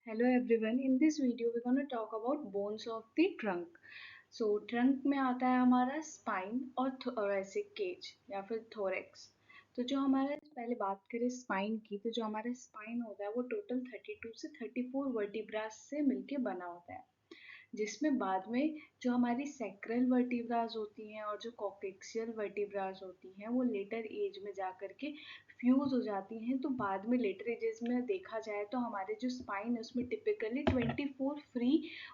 Hello everyone. In this video we're going to talk about bones of the trunk. So trunk में आता है हमारा spine और thoracic cage या फिर thorax. तो जो हमारा पहले बात करें spine की, तो जो हमारा spine होता है वो टोटल 32 से 34 वर्टिब्रास से मिलके बना होता है, जिसमें बाद में जो हमारी सैक्रल वर्टिब्रास होती हैं और जो कॉक्सियल वर्टिब्रास होती हैं वो लेटर एज में जा कर के फ्यूज हो जाती हैं। तो बाद में लेटर एजेस में देखा जाए तो हमारे जो स्पाइन है उसमें टिपिकली 24 फ्री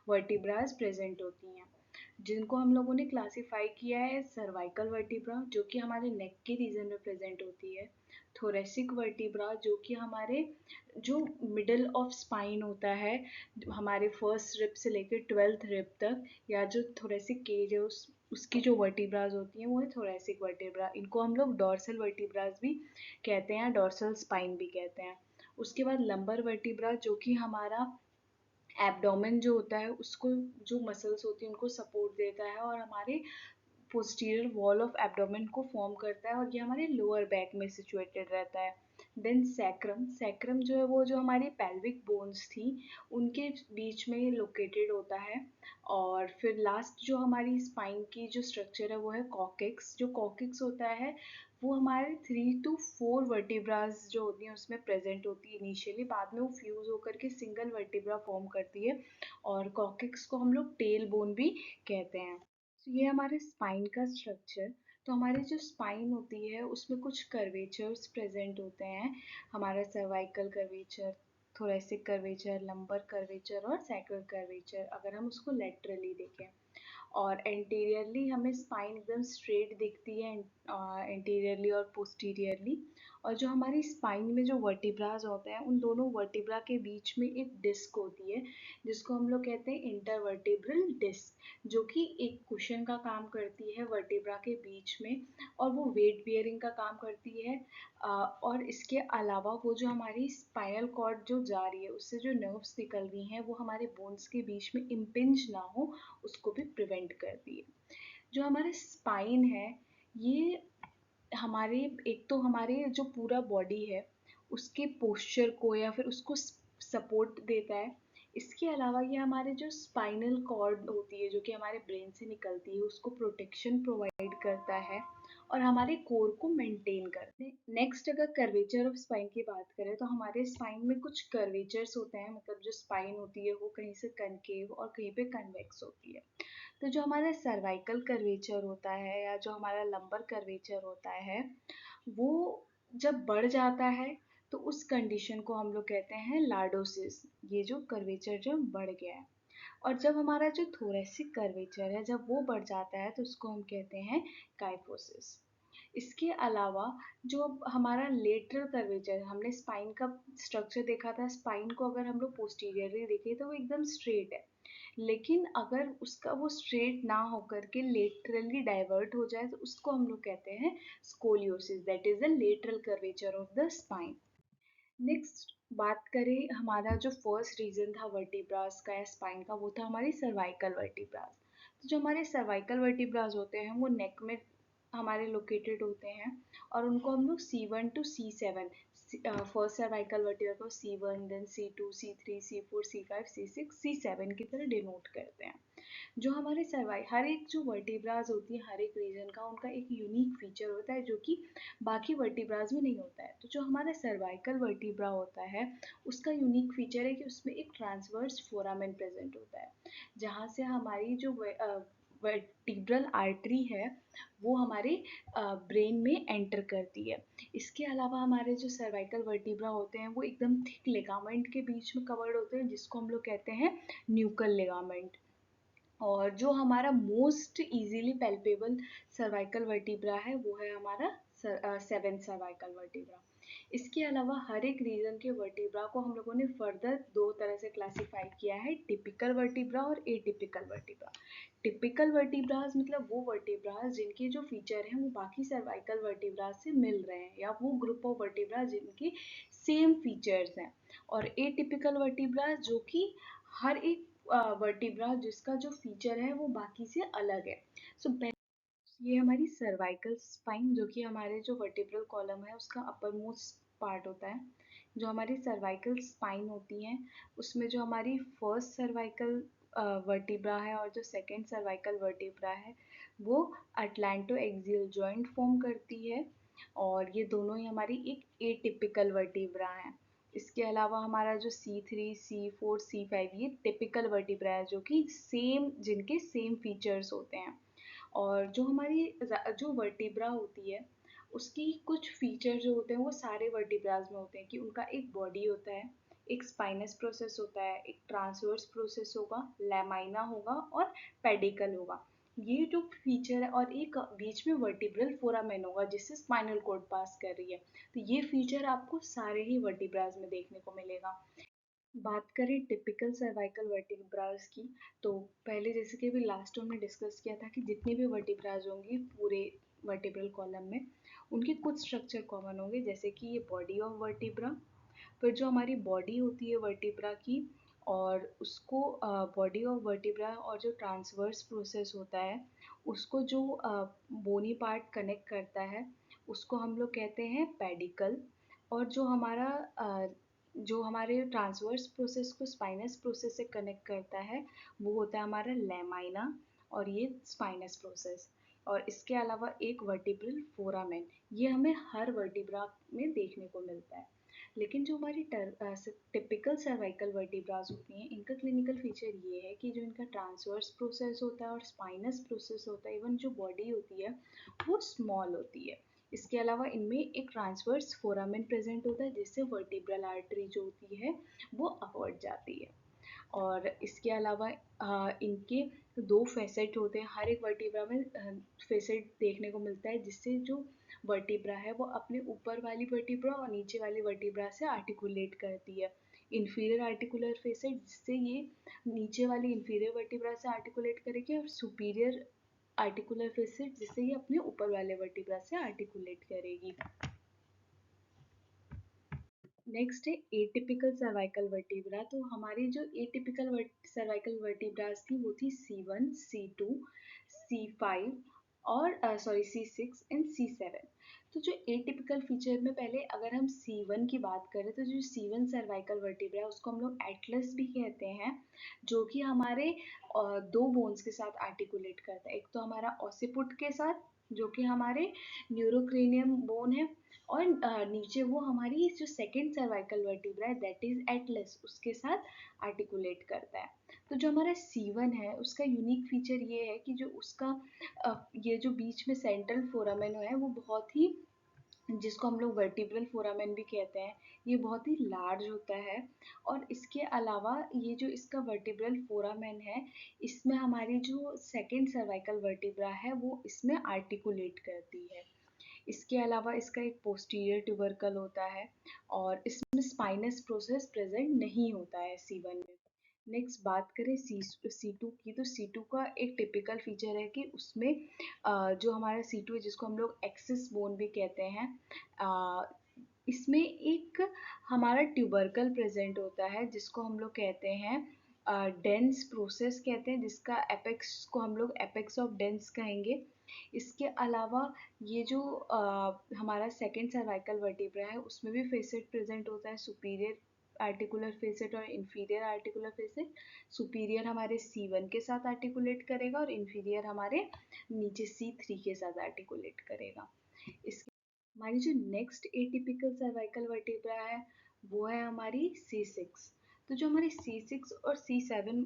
वर्टिब्रास प्रेजेंट होती हैं, जिनको हम लोगों ने क्लासिफाई किया है सर्वाइकल वर्टिब्रा जो कि हमारे नेक के रीजन में प्रेजेंट होती है, थोरेसिक वर्टिब्रा जो कि हमारे जो मिडल ऑफ स्पाइन होता है हमारे फर्स्ट रिब से लेकर 12th रिब तक, या जो थोरेसिक केज है उसकी जो वर्टिब्रास होती हैं वो है थोरेसिक वर्टिब्रा। इनको हम लोग डॉर्सल वर्टिब्रास भी कहते हैं, डॉर्सल स्पाइन भी कहते हैं। उसके बाद लंबर वर्टिब्रा जो कि हमारा एब्डोमेन जो होता है उसको, जो मसल्स होती हैं उनको सपोर्ट देता है और हमारे पोस्टीरियर वॉल ऑफ एब्डोमेन को फॉर्म करता है, और ये हमारे लोअर बैक में सिचुएटेड रहता है। देन सैक्रम, सैक्रम जो है वो जो हमारी पेल्विक बोन्स थी उनके बीच में लोकेटेड होता है। और फिर लास्ट जो हमारी स्पाइन की जो स्ट्रक्चर है वो है कॉकेक्स। जो कॉकेक्स होता है वो हमारे 3 to 4 वर्टिब्रास जो होती हैं उसमें प्रेजेंट होती है इनिशियली, बाद में वो फ्यूज होकर के सिंगल वर्टिब्रा फॉर्म करती है, और कॉकेक्स को हम लोग टेल बोन भी कहते हैं। तो ये हमारे स्पाइन का स्ट्रक्चर। तो हमारी जो स्पाइन होती है उसमें कुछ कर्वेचर्स प्रेजेंट होते हैं, हमारा cervical curvature, thoracic curvature, lumbar curvature और सैक्रल कर्वेचर, अगर हम उसको लेटरली देखें। और एंटीरियरली हमें स्पाइन एकदम स्ट्रेट दिखती है, एंटीरियरली और पोस्टीरियरली। और जो हमारी स्पाइन में जो वर्टिब्रास होते हैं उन दोनों वर्टिब्रा के बीच में एक डिस्क होती है जिसको हम लोग कहते हैं इंटरवर्टिब्रल डिस्क, जो कि एक कुशन का काम करती है वर्टिब्रा के बीच में, और वो वेट बियरिंग का काम करती है। और इसके अलावा वो जो हमारी स्पाइनल कॉर्ड जो जा रही है उससे जो नर्व्स निकल रही हैं वो हमारे बोन्स के बीच में इम्पिंज ना हो उसको भी प्रिवेंट करती है। जो हमारे स्पाइन है ये हमारे, एक तो हमारे जो पूरा बॉडी है उसके पोस्चर को या फिर उसको सपोर्ट देता है। इसके अलावा ये हमारे जो स्पाइनल कॉर्ड होती है जो कि हमारे ब्रेन से निकलती है उसको प्रोटेक्शन प्रोवाइड करता है और हमारे कोर को मेंटेन करते हैं। नेक्स्ट अगर कर्वेचर ऑफ स्पाइन की बात करें तो हमारे स्पाइन में कुछ कर्वेचर्स होते हैं, मतलब जो स्पाइन होती है वो कहीं से कनकेव और कहीं पे कन्वेक्स होती है। तो जो हमारा सर्वाइकल कर्वेचर होता है या जो हमारा लंबर कर्वेचर होता है वो जब बढ़ जाता है तो उस कंडीशन को हम लोग कहते हैं लार्डोसिस, ये जो कर्वेचर जब बढ़ गया है। और जब हमारा जो थोरेसिक कर्वेचर है जब वो बढ़ जाता है तो उसको हम कहते हैं काइफोसिस। इसके अलावा जो हमारा लेटरल कर्वेचर, हमने स्पाइन का स्ट्रक्चर देखा था, स्पाइन को अगर हम लोग पोस्टीरियरली देखें तो वो एकदम स्ट्रेट है, लेकिन अगर उसका वो स्ट्रेट ना होकर के लेटरली डाइवर्ट हो जाए तो उसको हम लोग कहते हैं scoliosis, that is the lateral curvature of the spine. Next बात करें, हमारा जो फर्स्ट रीजन था वर्टिब्रास का या स्पाइन का वो था हमारी सर्वाइकल वर्टिब्रास। तो जो हमारे सर्वाइकल वर्टिब्रास होते हैं वो नेक में हमारे लोकेटेड होते हैं, और उनको हम लोग C1 to C7, first cervical vertebra को C1, then C2, C3, C4, C5, C6, C7 की तरह डिनोट करते हैं। जो हमारे हर एक जो वर्टिब्रास होती है हर एक रीजन का उनका एक यूनिक फीचर होता है जो कि बाकी वर्टिब्रास में नहीं होता है। तो जो हमारा सर्वाइकल वर्टिब्रा होता है उसका यूनिक फीचर है कि उसमें एक ट्रांसवर्स फोरामेन प्रेजेंट होता है, जहाँ से हमारी जो वर्टिब्रल आर्टरी है वो हमारे ब्रेन में एंटर करती है। इसके अलावा हमारे जो सर्वाइकल वर्टिब्रा होते हैं वो एकदम थिक लिगामेंट के बीच में कवर्ड होते हैं जिसको हम लोग कहते हैं न्यूकल लिगामेंट। और जो हमारा most easily palpable cervical vertebra है वो है हमारा 7th सर्वाइकल वर्टिब्रा। इसके अलावा हर एक रीजन के वर्टिब्रा को हम लोगों ने फर्दर दो तरह से क्लासिफाई किया है, टिपिकल वर्टिब्रा और एटिपिकल वर्टिब्रा। टिपिकल वर्टिब्रास मतलब वो वर्टिब्रास जिनके जो फीचर हैं वो बाकी सर्वाइकल वर्टिब्रास से मिल रहे हैं, या वो ग्रुप ऑफ वर्टिब्रास जिनके सेम फीचर्स हैं। और एटिपिकल वर्टिब्रास जो कि हर एक वर्टिब्रा जिसका जो फीचर है वो बाकी से अलग है। सो ये हमारी सर्वाइकल स्पाइन जो कि हमारे जो वर्टिब्रल कॉलम है उसका अपर मोस्ट पार्ट होता है। जो हमारी सर्वाइकल स्पाइन होती हैं उसमें जो हमारी फर्स्ट सर्वाइकल वर्टिब्रा है और जो सेकंड सर्वाइकल वर्टिब्रा है वो अटलैंटो एक्सियल जॉइंट फॉर्म करती है और ये दोनों ही हमारी एक एटिपिकल वर्टिब्रा है। इसके अलावा हमारा जो C3, C4, C5 ये टिपिकल वर्टिब्रा है जो कि जिनके सेम फीचर्स होते हैं। और जो हमारी जो वर्टिब्रा होती है उसकी कुछ फीचर जो होते हैं वो सारे वर्टिब्राज में होते हैं कि उनका एक बॉडी होता है, एक स्पाइनस प्रोसेस होता है, एक ट्रांसवर्स प्रोसेस होगा, लैमाइना होगा और पेडिकल होगा। ये जो फीचर है और एक बीच में वर्टिब्रल फोरामेन होगा जिससे स्पाइनल कॉर्ड पास कर रही है। तो ये फीचर आपको सारे ही वर्टिब्राज में देखने को मिलेगा। बात करें टिपिकल सर्वाइकल वर्टिब्रास की, तो पहले जैसे कि अभी लास्ट में डिस्कस किया था कि जितनी भी वर्टिब्रास होंगी पूरे वर्टिब्रल कॉलम में उनके कुछ स्ट्रक्चर कॉमन होंगे, जैसे कि ये बॉडी ऑफ वर्टिब्रा। फिर जो हमारी बॉडी होती है वर्टिब्रा की और उसको बॉडी ऑफ वर्टिब्रा और जो ट्रांसवर्स प्रोसेस होता है उसको जो बोनी पार्ट कनेक्ट करता है उसको हम लोग कहते हैं पेडिकल। और जो हमारे ट्रांसवर्स प्रोसेस को स्पाइनस प्रोसेस से कनेक्ट करता है वो होता है हमारा लेमाइना और ये स्पाइनस प्रोसेस। और इसके अलावा एक वर्टिब्रल फोरामेन, ये हमें हर वर्टिब्रा में देखने को मिलता है। लेकिन जो हमारी टिपिकल सर्वाइकल वर्टिब्रास होती हैं इनका क्लिनिकल फीचर ये है कि जो इनका ट्रांसवर्स प्रोसेस होता है और स्पाइनस प्रोसेस होता है, इवन जो बॉडी होती है वो स्मॉल होती है। इसके अलावा इनमें एक ट्रांसवर्स फोरामेन प्रेजेंट होता है जिससे वर्टिब्रल आर्टरी जो होती है वो अपवर्ड जाती है। और इसके अलावा इनके दो फेसेट होते हैं, हर एक वर्टिब्रा में फेसेट देखने को मिलता है जिससे जो वर्टिब्रा है वो अपने ऊपर वाली वर्टिब्रा और नीचे वाली वर्टिब्रा से आर्टिकुलेट करती है। इंफीरियर आर्टिकुलर फेसेट जिससे ये नीचे वाली इंफीरियर वर्टिब्रा से आर्टिकुलेट करेगी और सुपीरियर आर्टिकुलर फेसेट जिससे ये अपने ऊपर वाले वर्टिब्रा से आर्टिकुलेट करेगी। नेक्स्ट है एटिपिकल सर्वाइकल वर्टिब्रा। तो हमारी जो एटिपिकल सर्वाइकल वर्टिब्रास थी वो थी C1, C2, C5 और C6 एंड C7। तो जो एटिपिकल फीचर में पहले अगर हम C1 की बात करें तो जो C1 सर्वाइकल वर्टिब्रा है उसको हम लोग एटलस भी कहते हैं, जो कि हमारे दो बोन्स के साथ आर्टिकुलेट करता है। एक तो हमारा ऑसिपुट के साथ जो कि हमारे न्यूरोक्रेनियम बोन है और नीचे वो हमारी जो सेकंड सर्वाइकल वर्टिब्रा है दैट इज एटलस उसके साथ आर्टिकुलेट करता है। तो जो हमारा C1 है उसका यूनिक फीचर ये है कि जो उसका ये जो बीच में सेंट्रल फोरामेन है वो बहुत ही, जिसको हम लोग वर्टिब्रल फोरामेन भी कहते हैं, ये बहुत ही लार्ज होता है। और इसके अलावा ये जो इसका वर्टिब्रल फोरामेन है इसमें हमारी जो सेकंड सर्वाइकल वर्टिब्रा है वो इसमें आर्टिकुलेट करती है। इसके अलावा इसका एक पोस्टीरियर ट्यूबरकल होता है और इसमें स्पाइनस प्रोसेस प्रेजेंट नहीं होता है C1 में। नेक्स्ट बात करें C2 की, तो C2 का एक टिपिकल फीचर है कि उसमें जो हमारा C2 है जिसको हम लोग एक्सिस बोन भी कहते हैं, इसमें एक हमारा ट्यूबरकल प्रेजेंट होता है जिसको हम लोग कहते हैं डेंस प्रोसेस कहते हैं, जिसका एपेक्स को हम लोग एपेक्स ऑफ डेंस कहेंगे। इसके अलावा ये जो हमारा सेकंड सर्वाइकल वर्टिब्रा है उसमें भी फेसेट प्रेजेंट होता है, सुपीरियर आर्टिकुलर फेसेट और इंफीरियर आर्टिकुलर फेसेट। सुपीरियर हमारे C1 के साथ आर्टिकुलेट करेगा और इंफीरियर हमारे नीचे C3 के साथ आर्टिकुलेट करेगा। इसके हमारी जो नेक्स्ट एटिपिकल सर्वाइकल वर्टिब्रा है वो है हमारी C6। तो जो हमारी C6 और C7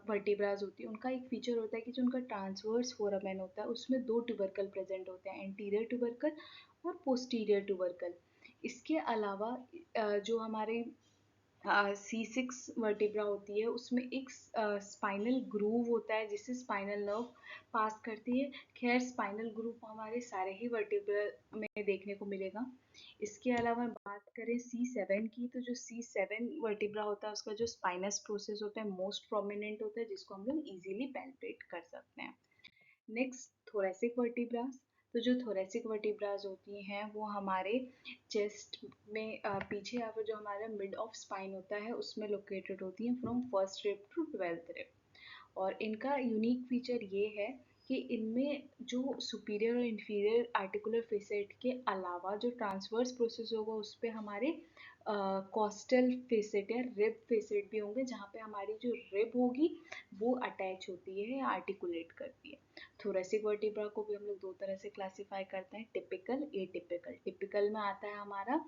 वर्टिब्राज होती है उनका एक फीचर होता है कि जो उनका ट्रांसवर्स फोरामेन होता है उसमें दो ट्यूबरकल प्रेजेंट होते हैं, एंटीरियर ट्यूबरकल और पोस्टीरियर ट्यूबरकल। इसके अलावा जो हमारे C6 वर्टिब्रा होती है उसमें एक स्पाइनल ग्रूव होता है जिससे स्पाइनल नर्व पास करती है। खैर स्पाइनल ग्रूव हमारे सारे ही वर्टिब्रा में देखने को मिलेगा। इसके अलावा बात करें C7 की, तो जो C7 वर्टिब्रा होता है उसका जो स्पाइनस प्रोसेस होता है मोस्ट प्रोमिनेंट होता है जिसको हम लोग इजीली पैल्पेट कर सकते हैं। Next thoracic vertebras. तो जो थोरेसिक वर्टिब्रास होती हैं वो हमारे चेस्ट में पीछे या फिर जो हमारा मिड ऑफ स्पाइन होता है उसमें लोकेटेड होती हैं from first rib to 12th rib. और इनका यूनिक फीचर ये है कि इनमें जो सुपीरियर और इंफीरियर आर्टिकुलर फेसेट के अलावा जो ट्रांसवर्स प्रोसेस होगा उस पर हमारे कॉस्टल फेसेट या रिब फेसेट भी होंगे, जहाँ पे हमारी जो रिब होगी वो अटैच होती है या आर्टिकुलेट करती है। थोरेसिक वर्टिब्रा को भी हम लोग दो तरह से क्लासीफाई करते हैं, टिपिकल, एटिपिकल। टिपिकल में आता है हमारा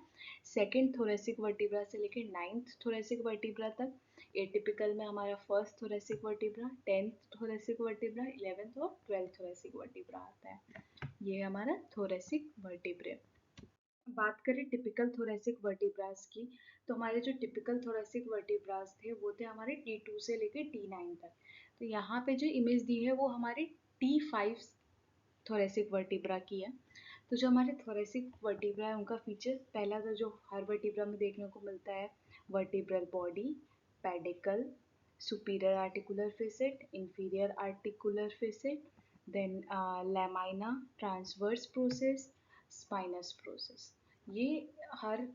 सेकेंड थोरेसिक वर्टिब्रा से लेकर नाइन्थ थोरेसिक वर्टिब्रा तक। एटिपिकल में हमारा first thoracic vertebra, 10th thoracic vertebra, 11th और 12th थोरेसिक वर्टिब्रा आता है। ये हमारा थोरेसिक वर्टिब्रे। बात करें टिपिकल थोरेसिक वर्टिब्रास की, तो हमारे जो टिपिकल थोरेसिक वर्टिब्रास थे वो थे हमारे T2 से लेकर T9 तक। तो यहाँ पे जो इमेज दी है वो हमारे T5 थोरेसिक वर्टिब्रा की है। तो जो हमारे थोरेसिक वर्टिब्रा है उनका फीचर पहला तो जो हर वर्टिब्रा में देखने को मिलता है, vertebral body, pedicle, superior articular facet, inferior articular facet, then lamina, transverse process, spinous process. ये हर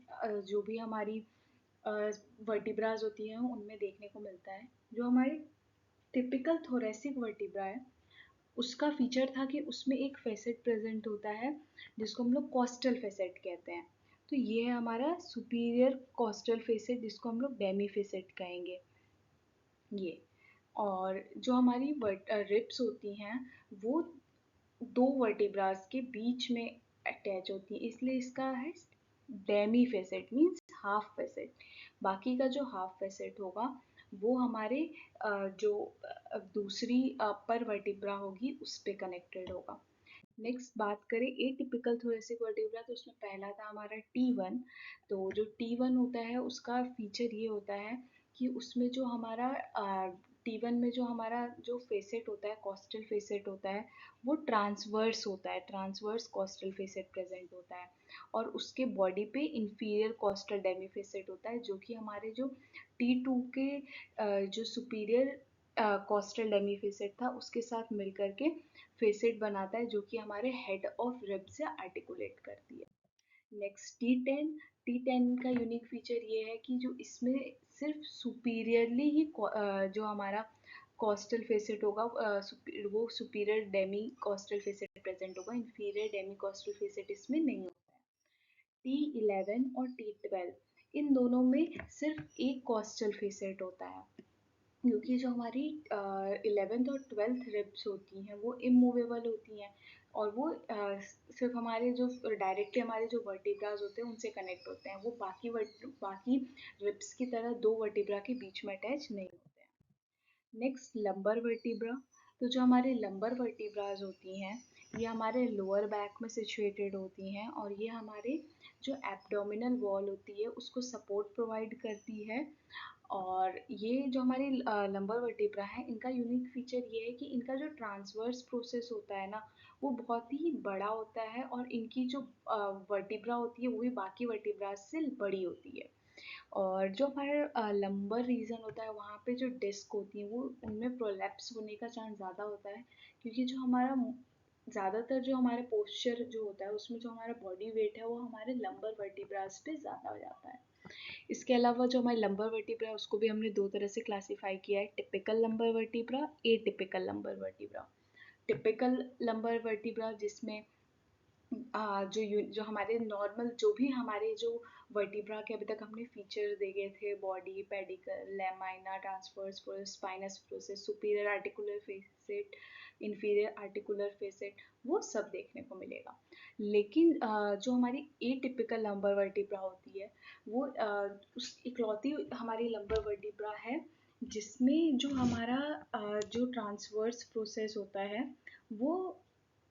जो भी हमारी वर्टिब्राज होती हैं उनमें देखने को मिलता है। जो हमारी टिपिकल थोरेसिक वर्टिब्रा है उसका फीचर था कि उसमें एक फेसेट प्रेजेंट होता है जिसको हम लोग कॉस्टल फेसेट कहते हैं। तो ये है हमारा सुपीरियर कॉस्टल फेसेट जिसको हम लोग डेमी फेसेट कहेंगे। ये और जो हमारी रिब्स होती हैं वो दो वर्टिब्रास के बीच में अटैच होती है, इसलिए इसका है Demi facet, means half facet. बाकी का जो हाफ फेसेट होगा वो हमारे जो दूसरी अपर वर्टिब्रा होगी उस पे कनेक्टेड होगा। नेक्स्ट बात करें एटिपिकल थोरेसिक वर्टिब्रा, तो उसमें पहला था हमारा T1। तो जो T1 होता है उसका फीचर ये होता है कि उसमें जो हमारा T1 में जो हमारा जो फेसेट होता है, कॉस्टल फेसेट होता है, वो ट्रांसवर्स होता है, ट्रांसवर्स कॉस्टल फेसेट प्रेजेंट होता है। और उसके बॉडी पे इंफीरियर कॉस्टल डेमी फेसेट होता है, जो कि हमारे जो T2 के जो सुपीरियर कॉस्टल डेमी फेसेट था उसके साथ मिलकर के फेसेट बनाता है, जो कि हमारे हेड ऑफ रिब से आर्टिकुलेट करती है। नेक्स्ट T10 का यूनिक फीचर ये है कि जो इसमें सिर्फ सुपीरियरली ही जो हमारा कॉस्टल फेसेट होगा वो superior demi costal facet present होगा, इंफीरियर डेमी कॉस्टल फेसेट इसमें नहीं होता है। T11 और T12 इन दोनों में सिर्फ एक कॉस्टल फेसेट होता है, क्योंकि जो हमारी 11th और 12th रिब्स होती हैं वो इमूवेबल होती हैं और वो सिर्फ हमारे जो डायरेक्टली हमारे जो वर्टिब्राज होते हैं उनसे कनेक्ट होते हैं, वो बाकी रिब्स की तरह दो वर्टिब्रा के बीच में अटैच नहीं होते हैं। नेक्स्ट लंबर वर्टिब्रा, तो जो हमारे लंबर वर्टिब्राज होती हैं ये हमारे लोअर बैक में सिचुएटेड होती हैं और ये हमारे जो एब्डोमिनल वॉल होती है उसको सपोर्ट प्रोवाइड करती है। और ये जो हमारी लंबर वर्टिब्रा है इनका यूनिक फीचर ये है कि इनका जो ट्रांसवर्स प्रोसेस होता है ना वो बहुत ही बड़ा होता है और इनकी जो वर्टिब्रा होती है वो भी बाकी वर्टिब्रा से बड़ी होती है। और जो हमारा लंबर रीजन होता है वहाँ पे जो डिस्क होती है वो उनमें प्रोलैप्स होने का चांस ज़्यादा होता है, क्योंकि जो हमारा ज़्यादातर जो हमारा पोस्चर जो होता है उसमें जो हमारा बॉडी वेट है वो हमारे लंबर वर्टिब्रास पे ज़्यादा हो जाता है। इसके अलावा जो हमारी लंबर वर्टिब्रा है उसको भी हमने दो तरह से क्लासीफाई किया है, typical lumbar vertebra, atypical lumbar vertebra. Typical lumbar vertebra जिसमें जो हमारे नॉर्मल जो भी हमारे जो वर्टिब्रा के अभी तक हमने फीचर देखे थे, body, pedicle, lamina, transverse forces, spinous process, superior articular facet, inferior articular facet, वो सब देखने को मिलेगा। लेकिन जो हमारी एटिपिकल लंबर वर्टिब्रा होती है वो उस इकलौती हमारी लंबर वर्टिब्रा है जिसमें जो हमारा जो ट्रांसवर्स प्रोसेस होता है वो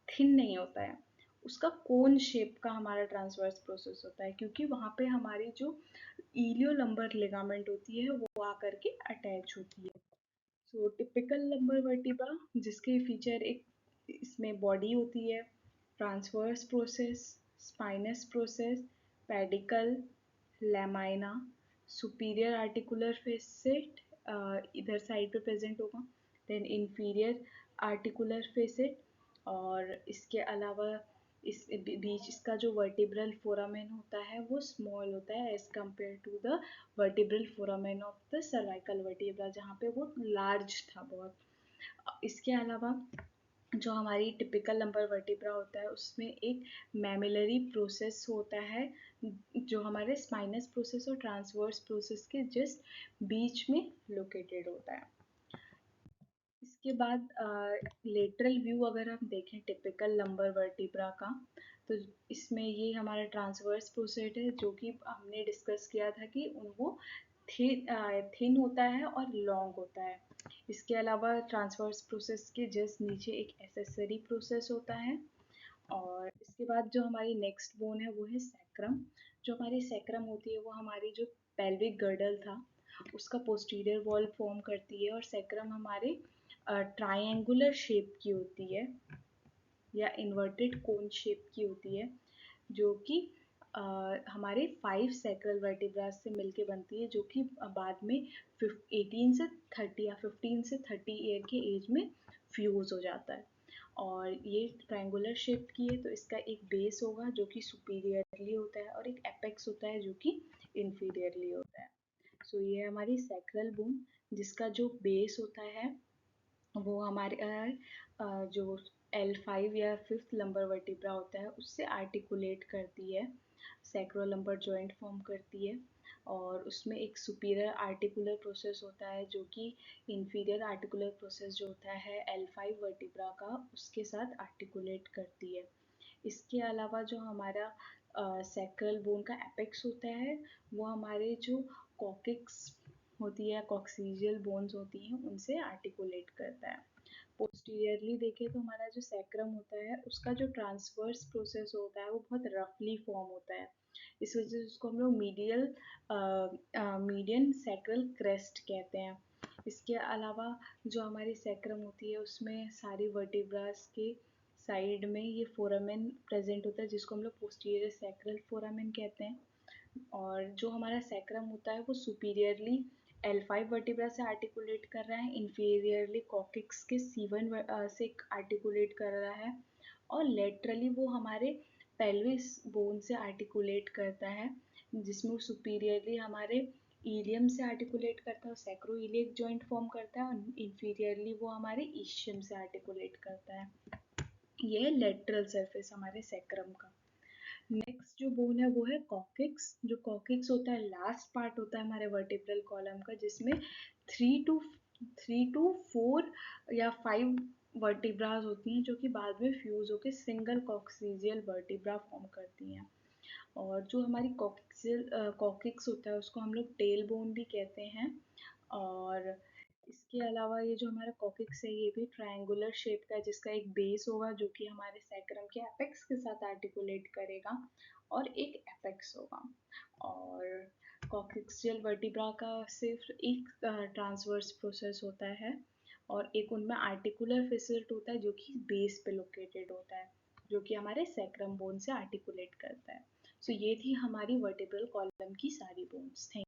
थिन नहीं होता है, उसका कोन शेप का हमारा ट्रांसवर्स प्रोसेस होता है, क्योंकि वहाँ पे हमारी जो इलियोलंबर लिगामेंट होती है वो आकर के अटैच होती है। सो टिपिकल लंबर वर्टिब्रा जिसके फीचर एक इसमें बॉडी होती है, transverse process, spinous process, pedicle, lamina, superior articular facet इधर साइड पे प्रेजेंट होगा, देन इंफीरियर आर्टिकुलर फेसेट, और इसके अलावा इस बीच इसका जो वर्टिब्रल फोरामेन होता है वो स्मॉल होता है as compared to the vertebral foramen of the cervical vertebra जहाँ पे वो लार्ज था बहुत। इसके अलावा जो हमारी टिपिकल लंबर वर्टिब्रा होता है उसमें एक मैमिलरी प्रोसेस होता है जो हमारे स्पाइनस प्रोसेस और ट्रांसवर्स प्रोसेस के जस्ट बीच में लोकेटेड होता है। इसके बाद लेटरल व्यू अगर हम देखें टिपिकल लंबर वर्टिब्रा का, तो इसमें ये हमारा ट्रांसवर्स प्रोसेस है जो कि हमने डिस्कस किया था कि वो थिन होता है और लॉन्ग होता है। इसके अलावा ट्रांसवर्स प्रोसेस के जस्ट नीचे एक एसेसरी प्रोसेस होता है। और इसके बाद जो हमारी नेक्स्ट बोन है वो है सैक्रम। जो हमारी सैक्रम होती है वो हमारी जो पेल्विक गर्डल था उसका पोस्टीरियर वॉल फॉर्म करती है, और सैक्रम हमारे ट्रायंगुलर शेप की होती है या इन्वर्टेड कोन शेप की होती है, जो कि हमारे 5 सैक्रल वर्टिब्रास से मिलके बनती है, जो कि बाद में 18 से 30 या 15 से 30 ईयर के एज में फ्यूज हो जाता है। और ये ट्रायंगुलर शेप की है, तो इसका एक बेस होगा जो कि सुपीरियरली होता है और एक एपेक्स होता है जो कि इंफीरियरली होता है। सो ये है हमारी सैक्रल बोन, जिसका जो बेस होता है वो हमारे जो L5 या 5th लंबर वर्टिब्रा होता है उससे आर्टिकुलेट करती है, सैक्रोलंबर जॉइंट फॉर्म करती है। और उसमें एक सुपीरियर आर्टिकुलर प्रोसेस होता है जो कि इंफीरियर आर्टिकुलर प्रोसेस जो होता है L5 वर्टिब्रा का उसके साथ आर्टिकुलेट करती है। इसके अलावा जो हमारा सैक्रल बोन का एपेक्स होता है वो हमारे जो कॉकिक्स होती है, कॉक्सीजियल बोन्स होती हैं, उनसे आर्टिकुलेट करता है। पोस्टीरियरली देखें तो हमारा जो सैक्रम होता है उसका जो ट्रांसवर्स प्रोसेस होता है वो बहुत रफली फॉर्म होता है। इस वजह से उसको हम लोग मीडियन सैक्रल क्रेस्ट कहते हैं। इसके अलावा जो हमारी सैक्रम होती है उसमें सारी वर्टिब्रास के साइड में ये फोरामेन प्रेजेंट होता है जिसको हम लोग पोस्टीरियर सैक्रल फोरामेन कहते हैं। और जो हमारा सैक्रम होता है वो सुपीरियरली L5 वर्टिब्रा से आर्टिकुलेट कर रहा है, इंफीरियरली कॉकिक्स के C1 से आर्टिकुलेट कर रहा है, और लेटरली वो हमारे पेल्विस बोन से आर्टिकुलेट करता है, जिसमें वो सुपीरियरली हमारे इलियम से आर्टिकुलेट करता है, सैक्रोइलियक जॉइंट फॉर्म करता है, और इंफीरियरली वो हमारे ईशियम से आर्टिकुलेट करता है। ये है लेटरल सरफेस हमारे सैक्रम का। नेक्स्ट जो बोन है वो है कॉकिक्स। जो कॉकिक्स होता है लास्ट पार्ट होता है हमारे वर्टिब्रल कॉलम का, जिसमें 3 to 4 या 5 वर्टिब्रास होती हैं जो कि बाद में फ्यूज होकर सिंगल कॉक्सीजियल वर्टिब्रा फॉर्म करती हैं। और जो हमारी कॉकिक्स होता है उसको हम लोग टेल बोन भी कहते हैं। और इसके अलावा ये जो हमारा कॉकिक्स है ये भी ट्रायंगुलर शेप का है, जिसका एक बेस होगा जो कि हमारे सैक्रम के एपेक्स के साथ आर्टिकुलेट करेगा, और एक एपेक्स होगा। और कॉक्सियल वर्टिब्रा का सिर्फ एक ट्रांसवर्स प्रोसेस होता है, और एक उनमें आर्टिकुलर फिसल्ट होता है जो कि बेस पे लोकेटेड होता है, जो कि हमारे सैक्रम बोन से आर्टिकुलेट करता है। सो ये थी हमारी वर्टिब्रल कॉलम की सारी बोन्स। थैंक